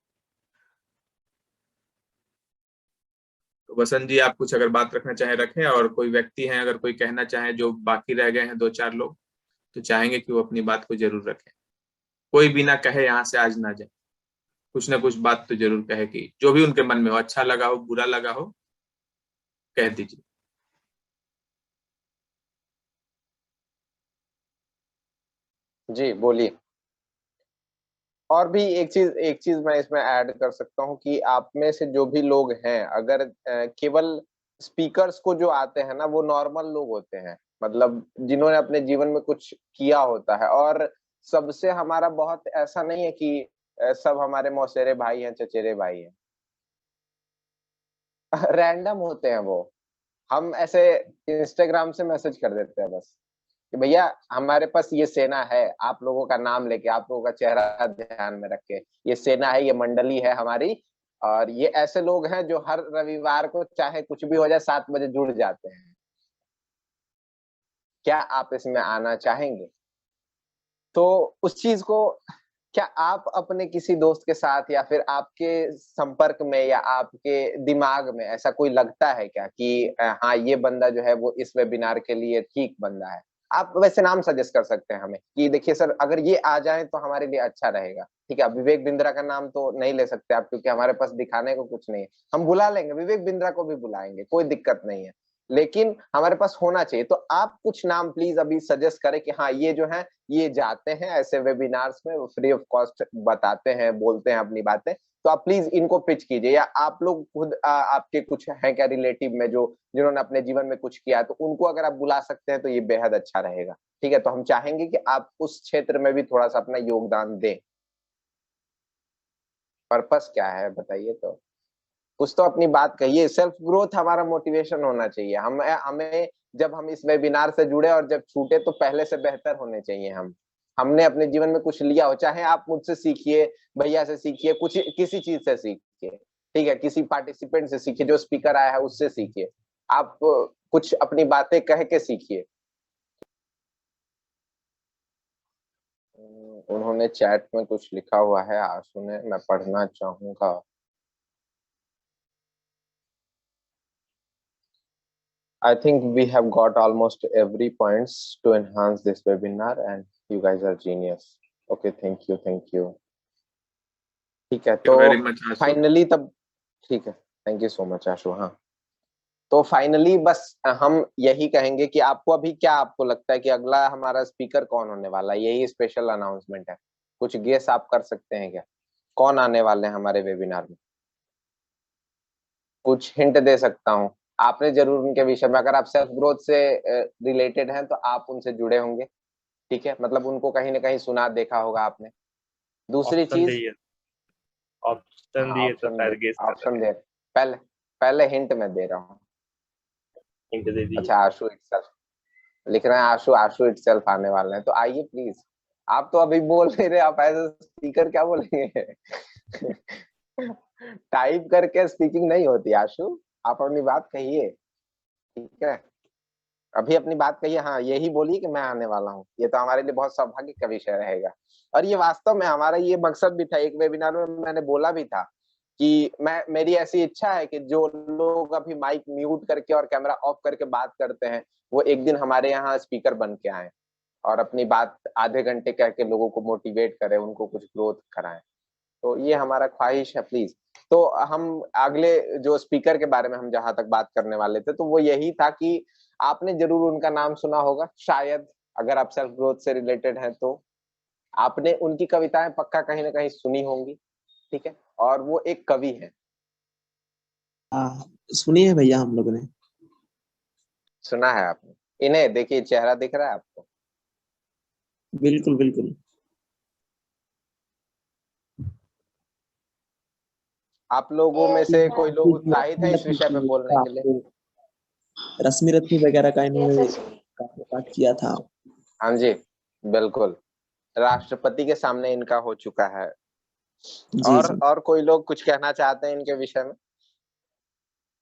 तो वसंत जी आप कुछ अगर बात रखना चाहें रखें, और कोई व्यक्ति हैं अगर कोई कहना चाहे जो बाकी रह गए हैं 2-4 लोग, तो चाहेंगे कि वो अपनी बात को जरूर रखें। कोई बिना कहे यहाँ से आज ना जाए, कुछ ना कुछ बात तो जरूर कहे कि जो भी उनके मन में हो, अच्छा लगा हो बुरा लगा हो, कह दीजिए। जी बोलिए। और भी एक चीज मैं इसमें ऐड कर सकता हूँ कि आप में से जो भी लोग हैं, अगर केवल स्पीकर्स को जो आते हैं ना, वो नॉर्मल लोग होते हैं, मतलब जिन्होंने अपने जीवन में कुछ किया होता है। और सबसे हमारा बहुत ऐसा नहीं है कि सब हमारे मौसेरे भाई हैं, चचेरे भाई हैं। रैंडम होते हैं वो। हम ऐसे इंस्टाग्राम से मैसेज कर देते हैं बस कि भैया हमारे पास ये सेना है, आप लोगों का नाम लेके, आप लोगों का चेहरा ध्यान में रख के, ये सेना है, ये मंडली है हमारी, और ये ऐसे लोग हैं जो हर रविवार को चाहे कुछ भी हो जाए 7 बजे जुड़ जाते हैं। क्या आप इसमें आना चाहेंगे? तो उस चीज को क्या आप अपने किसी दोस्त के साथ या फिर आपके संपर्क में या आपके दिमाग में ऐसा कोई लगता है क्या कि हाँ ये बंदा जो है वो इस वेबिनार के लिए ठीक बंदा है? आप वैसे नाम सजेस्ट कर सकते हैं हमें कि देखिए सर, अगर ये आ जाए तो हमारे लिए अच्छा रहेगा। ठीक है, विवेक बिंद्रा का नाम तो नहीं ले सकते आप, क्योंकि हमारे पास दिखाने को कुछ नहीं है। हम बुला लेंगे, विवेक बिंद्रा को भी बुलाएंगे, कोई दिक्कत नहीं है, लेकिन हमारे पास होना चाहिए। तो आप कुछ नाम प्लीज अभी सजेस्ट करें कि हाँ ये जो है ये जाते हैं ऐसे वेबिनार्स में, वो फ्री ऑफ कॉस्ट बताते हैं, बोलते हैं अपनी बातें। तो आप प्लीज इनको पिच कीजिए, या आप लोग खुद आपके कुछ हैं क्या रिलेटिव में जो जिन्होंने अपने जीवन में कुछ किया, तो उनको अगर आप बुला सकते हैं तो ये बेहद अच्छा रहेगा। ठीक है, तो हम चाहेंगे कि आप उस क्षेत्र में भी थोड़ा सा अपना योगदान दें। पर्पस क्या है बताइए, तो कुछ तो अपनी बात कहिए। सेल्फ ग्रोथ हमारा मोटिवेशन होना चाहिए। हमें जब हम इस वेबिनार से जुड़े और जब छूटे तो पहले से बेहतर होने चाहिए। हमने अपने जीवन में कुछ लिया हो, चाहे आप मुझसे सीखिए, भैया से सीखिए, कुछ किसी चीज से सीखिए, ठीक है, किसी पार्टिसिपेंट से सीखिए, जो स्पीकर आया है उससे सीखिए, आप कुछ अपनी बातें कह के सीखिए। उन्होंने चैट में कुछ लिखा हुआ है आशु ने, मैं पढ़ना चाहूंगा। I think we have got almost every points to enhance this webinar and you guys are genius. Okay, thank you, thank you. ठीक है, तो वेरी मच आशु। फाइनली तब ठीक है, थैंक यू सो मच आशु। हाँ, तो फाइनली बस हम यही कहेंगे कि आपको अभी क्या आपको लगता है कि अगला हमारा स्पीकर कौन होने वाला है? यही स्पेशल अनाउंसमेंट है, कुछ गेस आप कर सकते हैं क्या, कौन आने वाले हैं हमारे वेबिनार में? कुछ हिंट दे सकता हूँ, आपने जरूर उनके विषय में, अगर आप सेल्फ ग्रोथ से रिलेटेड हैं तो आप उनसे जुड़े होंगे, ठीक है, मतलब उनको कहीं ना कहीं सुना देखा होगा आपने। दूसरी चीज, ऑप्शन दिए तो शायद गेस कर ऑप्शन दे, पहले हिंट में दे रहा हूँ। हिंट दे दीजिए। अच्छा, आशु इटसेल्फ लिख रहे हैं, आशु इटसेल्फ आने वाले हैं, तो आइए प्लीज। आप तो अभी बोल नहीं रहे, आप एज ए स्पीकर क्या बोलेंगे? टाइप करके स्पीकिंग नहीं होती आशु, आप अपनी बात कहिए, ठीक है, अभी अपनी बात कहिए। हाँ, यही बोलिए कि मैं आने वाला हूँ, ये तो हमारे लिए बहुत सौभाग्य का विषय रहेगा। और ये वास्तव में हमारा ये मकसद भी था, एक वेबिनार में मैंने बोला भी था कि मेरी ऐसी इच्छा है कि जो लोग अभी माइक म्यूट करके और कैमरा ऑफ करके बात करते हैं, वो एक दिन हमारे यहाँ स्पीकर बन के आए और अपनी बात आधे घंटे कह के लोगों को मोटिवेट करें, उनको कुछ ग्रोथ कराएं। तो ये हमारा ख्वाहिश है प्लीज। तो हम अगले जो स्पीकर के बारे में हम जहां तक बात करने वाले थे, तो वो यही था कि आपने जरूर उनका नाम सुना होगा शायद, अगर आप सेल्फ ग्रोथ से रिलेटेड हैं तो आपने उनकी कविताएं पक्का कहीं ना कहीं सुनी होंगी, ठीक है, और वो एक कवि है। सुनी है भैया, हम लोगों ने सुना है आपने इन्हें? देखिए चेहरा दिख रहा है आपको? बिल्कुल बिल्कुल। आप लोगों में से कोई लोग उत्साहित है इस विषय पे बोलने के लिए? रश्मि रश्मि वगैरह का इन्होंने Yes, sir. काफी पाठ किया था। हाँ जी, बिल्कुल, राष्ट्रपति के सामने इनका हो चुका है। जी जी। और कोई लोग कुछ कहना चाहते हैं इनके विषय में?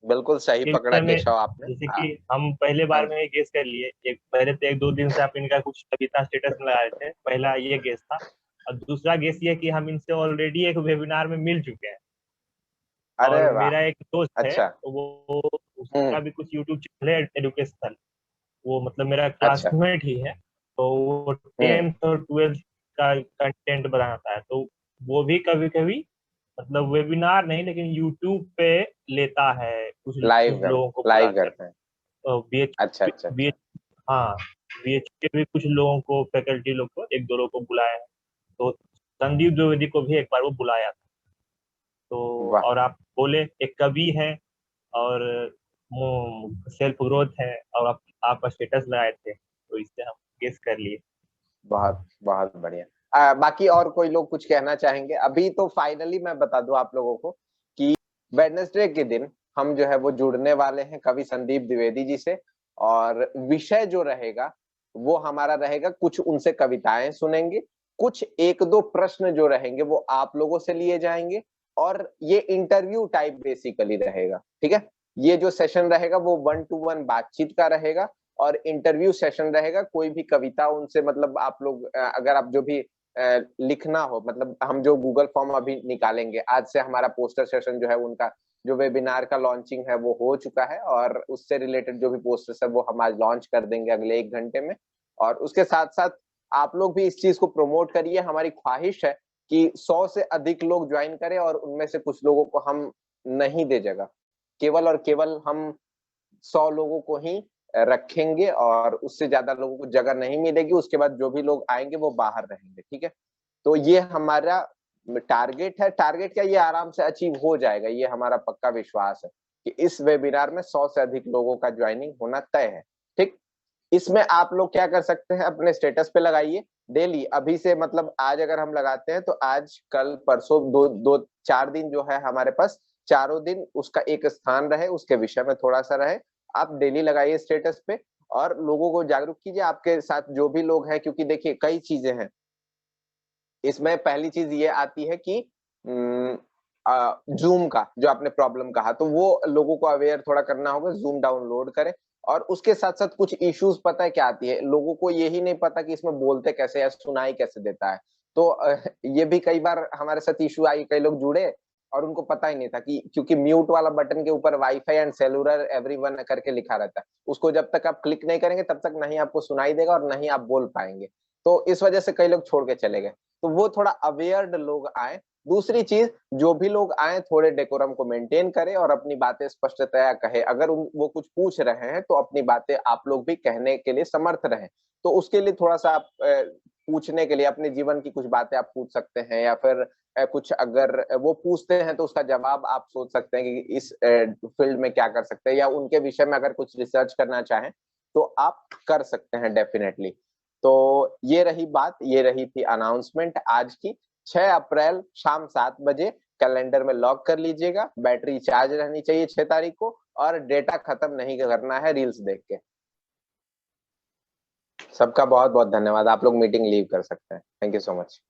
बिल्कुल सही के पकड़ा विषय में केशव आपने। जैसे कि हम पहले बार में गेस कर लिए, एक पहले तो 1-2 दिन से आप इनका कुछ कविता स्टेटस में लगा रहे थे, पहला ये गेस था। और दूसरा गेस ये कि हम इनसे ऑलरेडी एक वेबिनार में मिल चुके हैं। अरे और वाह, मेरा एक दोस्त है, अच्छा, तो वो उसका भी कुछ यूट्यूब चैनल है एजुकेशनल, वो मतलब मेरा अच्छा, क्लासमेट ही है। तो वो 10th और 12th का कंटेंट बनाता है, तो वो भी कभी कभी मतलब वेबिनार नहीं लेकिन यूट्यूब पे लेता है कुछ लोगों को लाइव बुलाकर। करते हैं। बीएच अच्छा अच्छा अच्छा, हाँ, बीएच के भी कुछ लोगों को, फैकल्टी लोग को, 1-2 लोगों को बुलाया है। तो संदीप द्विवेदी को भी एक बार वो बुलाया था। तो वाह, और आप बोले एक कवि है और सेल्फ ग्रोथ है, और आपका स्टेटस लगाए थे, तो इससे हम गेस कर लिए। बहुत बहुत बढ़िया। बाकी और कोई लोग कुछ कहना चाहेंगे? अभी तो फाइनली मैं बता दूं आप लोगों को कि वेडनेसडे के दिन हम जो है वो जुड़ने वाले हैं कवि संदीप द्विवेदी जी से, और विषय जो रहेगा वो हमारा रहेगा, कुछ उनसे कविताएं सुनेंगे, कुछ एक दो प्रश्न जो रहेंगे वो आप लोगों से लिए जाएंगे, और ये इंटरव्यू टाइप बेसिकली रहेगा। ठीक है, ये जो सेशन रहेगा वो 1 to 1 बातचीत का रहेगा, और इंटरव्यू सेशन रहेगा। कोई भी कविता उनसे, मतलब आप लोग अगर आप जो भी लिखना हो, मतलब हम जो गूगल फॉर्म अभी निकालेंगे, आज से हमारा पोस्टर सेशन जो है उनका जो वेबिनार का लॉन्चिंग है वो हो चुका है, और उससे रिलेटेड जो भी पोस्टर्स है वो हम आज लॉन्च कर देंगे अगले 1 घंटे में। और उसके साथ साथ आप लोग भी इस चीज को प्रमोट करिए। हमारी ख्वाहिश है कि 100 से अधिक लोग ज्वाइन करें, और उनमें से कुछ लोगों को हम नहीं दे जगह, केवल और केवल हम 100 लोगों को ही रखेंगे, और उससे ज्यादा लोगों को जगह नहीं मिलेगी। उसके बाद जो भी लोग आएंगे वो बाहर रहेंगे। ठीक है, तो ये हमारा टारगेट है। टारगेट क्या, ये आराम से अचीव हो जाएगा, ये हमारा पक्का विश्वास है कि इस वेबिनार में 100 से अधिक लोगों का ज्वाइनिंग होना तय है। ठीक, इसमें आप लोग क्या कर सकते हैं, अपने स्टेटस पे लगाइए डेली। अभी से मतलब आज अगर हम लगाते हैं तो आज कल परसों 4 दिन जो है हमारे पास, चारों दिन उसका एक स्थान रहे, उसके विषय में थोड़ा सा रहे। आप डेली लगाइए स्टेटस पे, और लोगों को जागरूक कीजिए, आपके साथ जो भी लोग हैं। क्योंकि देखिए कई चीजें हैं इसमें। पहली चीज ये आती है कि जूम का जो आपने प्रॉब्लम कहा, तो वो लोगों को अवेयर थोड़ा करना होगा, जूम डाउनलोड करें। और उसके साथ साथ कुछ इश्यूज पता है क्या आती है, लोगों को यही नहीं पता कि इसमें बोलते कैसे या सुनाई कैसे देता है। तो ये भी कई बार हमारे साथ इश्यू आई, कई लोग जुड़े और उनको पता ही नहीं था कि, क्योंकि म्यूट वाला बटन के ऊपर वाईफाई एंड सेलुलर एवरीवन करके लिखा रहता है, उसको जब तक आप क्लिक नहीं करेंगे तब तक नहीं आपको सुनाई देगा और नहीं आप बोल पाएंगे। तो इस वजह से कई लोग छोड़ के चले गए, तो वो थोड़ा अवेयर्ड लोग आए। दूसरी चीज, जो भी लोग आए थोड़े डेकोरम को मेंटेन करें और अपनी बातें स्पष्टतया कहे। अगर वो कुछ पूछ रहे हैं तो अपनी बातें आप लोग भी कहने के लिए समर्थ रहें। तो उसके लिए थोड़ा सा आप पूछने के लिए अपने जीवन की कुछ बातें आप पूछ सकते हैं, या फिर कुछ अगर वो पूछते हैं तो उसका जवाब आप सोच सकते हैं कि इस फील्ड में क्या कर सकते हैं, या उनके विषय में अगर कुछ रिसर्च करना चाहें तो आप कर सकते हैं डेफिनेटली। तो ये रही बात, ये रही थी अनाउंसमेंट आज की। 6 अप्रैल शाम 7 बजे कैलेंडर में लॉक कर लीजिएगा। बैटरी चार्ज रहनी चाहिए 6 तारीख को, और डेटा खत्म नहीं करना है रील्स देख के। सबका बहुत बहुत धन्यवाद। आप लोग मीटिंग लीव कर सकते हैं। Thank you so much.